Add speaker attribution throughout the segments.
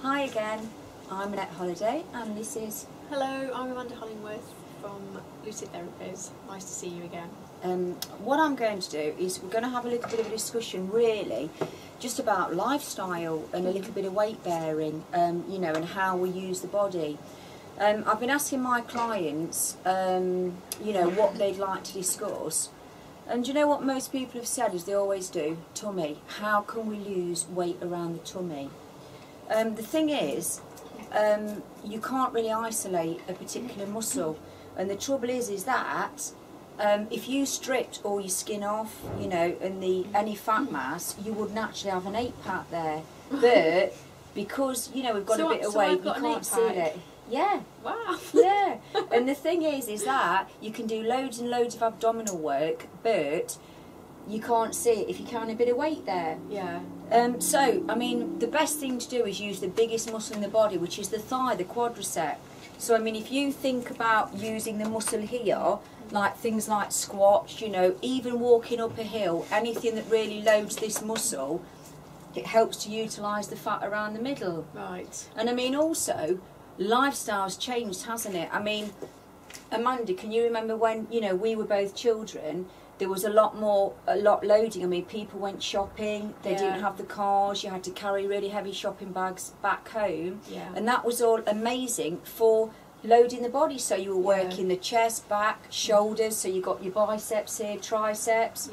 Speaker 1: Hi again, I'm Annette Holiday and this is...
Speaker 2: Hello, I'm Amanda Hollingworth from Lucid Therapies. Nice to see you again.
Speaker 1: What I'm going to do is we're going to have a little bit of a discussion really just about lifestyle and a little bit of weight bearing, you know, and how we use the body. I've been asking my clients, you know, what they'd like to discuss. And you know what most people have said, as they always do? Tummy. How can we lose weight around the tummy? The thing is, you can't really isolate a particular muscle. And the trouble is that if you stripped all your skin off, you know, and any fat mass, you would naturally have an 8-pack there. But because, you know, we've got a bit of weight, you can't see it. Yeah.
Speaker 2: Wow.
Speaker 1: Yeah. And the thing is that you can do loads and loads of abdominal work, but you can't see it if you carry a bit of weight there.
Speaker 2: Yeah.
Speaker 1: So, I mean, the best thing to do is use the biggest muscle in the body, which is the thigh, the quadricep. So, I mean, if you think about using the muscle here, like things like squats, you know, even walking up a hill, anything that really loads this muscle, it helps to utilise the fat around the middle.
Speaker 2: Right.
Speaker 1: And I mean, also, lifestyle's changed, hasn't it? I mean, Amanda, can you remember when, you know, we were both children, there was a lot loading. I mean, people went shopping, they didn't have the cars, you had to carry really heavy shopping bags back home.
Speaker 2: Yeah.
Speaker 1: And that was all amazing for loading the body. So you were working the chest, back, shoulders, so you got your biceps here, triceps,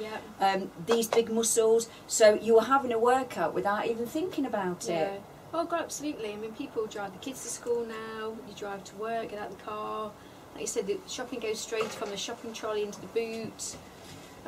Speaker 1: these big muscles. So you were having a workout without even thinking about it.
Speaker 2: Oh God, absolutely. I mean, people drive the kids to school now, you drive to work, get out of the car. Like you said, the shopping goes straight from the shopping trolley into the boot.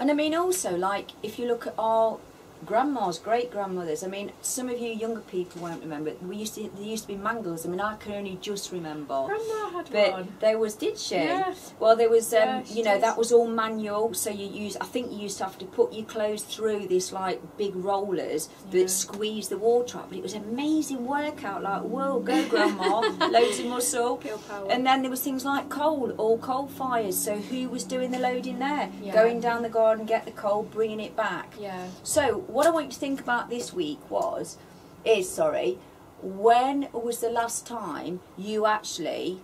Speaker 1: And I mean also, like, if you look at our grandmas, great-grandmothers, I mean, some of you younger people won't remember, there used to be mangles. I mean, I can only just remember.
Speaker 2: Grandma had
Speaker 1: but
Speaker 2: one.
Speaker 1: There was, did she?
Speaker 2: Yeah.
Speaker 1: Well, there was,
Speaker 2: Yeah,
Speaker 1: you know, that was all manual, so I think you used to have to put your clothes through this, like, big rollers that squeeze the water out, but it was an amazing workout, like, whoa, go grandma, loads of muscle.
Speaker 2: Pure power.
Speaker 1: And then there was things like all coal fires, so who was doing the loading there?
Speaker 2: Yeah.
Speaker 1: Going down the garden, get the coal, bringing it back.
Speaker 2: Yeah.
Speaker 1: So, what I want you to think about this week is, when was the last time you actually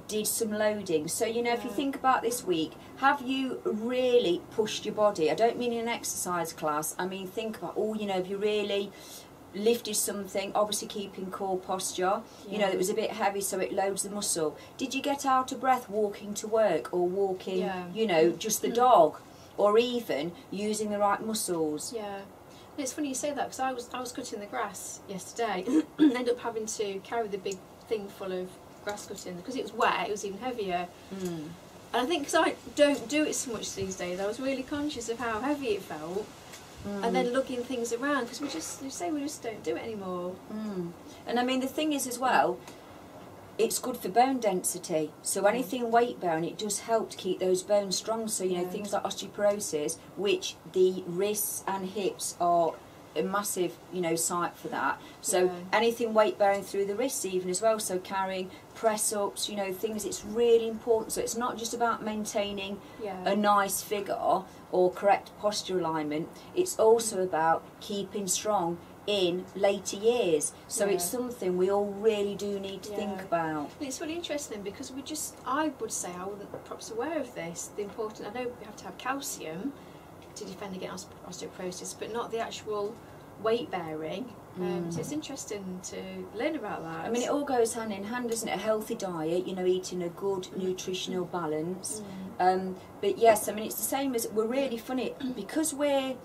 Speaker 1: did some loading? So, you know, if you think about this week, have you really pushed your body? I don't mean in an exercise class, I mean think about, you know, have you really lifted something, obviously keeping core posture, you know, that was a bit heavy so it loads the muscle. Did you get out of breath walking to work or walking, you know, just the dog? Or even using the right muscles.
Speaker 2: Yeah. And it's funny you say that, because I was cutting the grass yesterday and ended up having to carry the big thing full of grass cutting because it was wet, it was even heavier. And I think because I don't do it so much these days, I was really conscious of how heavy it felt. And then lugging things around, because we just don't do it anymore.
Speaker 1: And I mean, the thing is as well, it's good for bone density. So anything weight bearing, it does help to keep those bones strong. So, you know, things like osteoporosis, which the wrists and hips are a massive, you know, site for that. So anything weight bearing through the wrists even as well. So carrying press ups, you know, things, it's really important. So it's not just about maintaining a nice figure or correct posture alignment. It's also about keeping strong in later years, so it's something we all really do need to think about.
Speaker 2: And it's really interesting because I would say I wasn't perhaps aware of this. I know we have to have calcium to defend against osteoporosis, but not the actual weight bearing. So it's interesting to learn about that.
Speaker 1: I mean, it all goes hand in hand, doesn't it? A healthy diet, you know, eating a good nutritional balance. But yes, I mean, it's the same as, we're really funny because we're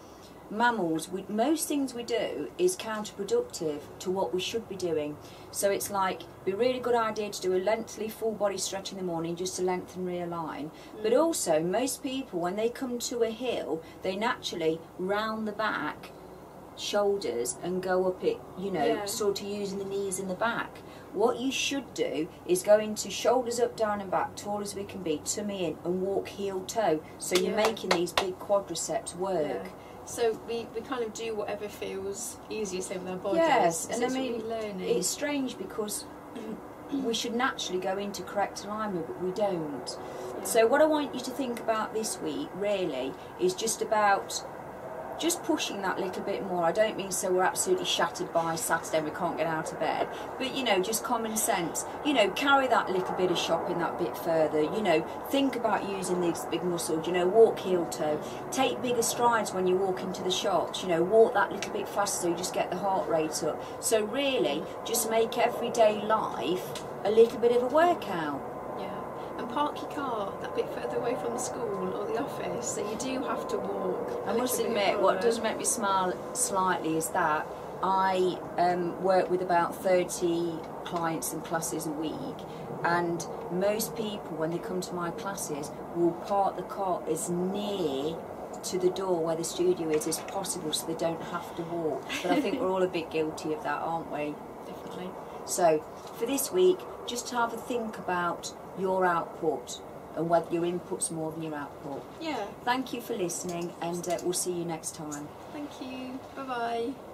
Speaker 1: mammals, most things we do is counterproductive to what we should be doing. So it's like, it'd be a really good idea to do a lengthy full body stretch in the morning just to lengthen, realign. But also, most people, when they come to a hill, they naturally round the back, shoulders, and go up it, you know, sort of using the knees and the back. What you should do is go into shoulders up, down and back, tall as we can be, tummy in, and walk heel toe. So you're making these big quadriceps work.
Speaker 2: So we kind of do whatever feels easiest with our bodies.
Speaker 1: Yes, and
Speaker 2: so
Speaker 1: I mean,
Speaker 2: really learning.
Speaker 1: it's strange because we should naturally go into correct alignment, but we don't. So what I want you to think about this week, really, is just about just pushing that little bit more. I don't mean so we're absolutely shattered by Saturday and we can't get out of bed, but you know, just common sense. You know, carry that little bit of shopping that bit further. You know, think about using these big muscles. You know, walk heel toe. Take bigger strides when you walk into the shops. You know, walk that little bit faster so you just get the heart rate up. So really, just make everyday life a little bit of a workout.
Speaker 2: And park your car that bit further away from the school or the office, so you do have to walk.
Speaker 1: I must admit, what does make me smile slightly is that I work with about 30 clients and classes a week, and most people, when they come to my classes, will park the car as near to the door where the studio is as possible so they don't have to walk. But I think we're all a bit guilty of that, aren't we?
Speaker 2: Definitely.
Speaker 1: So for this week, just have a think about your output and whether your input's more than your output.
Speaker 2: Yeah.
Speaker 1: Thank you for listening, and we'll see you next time.
Speaker 2: Thank you. Bye bye.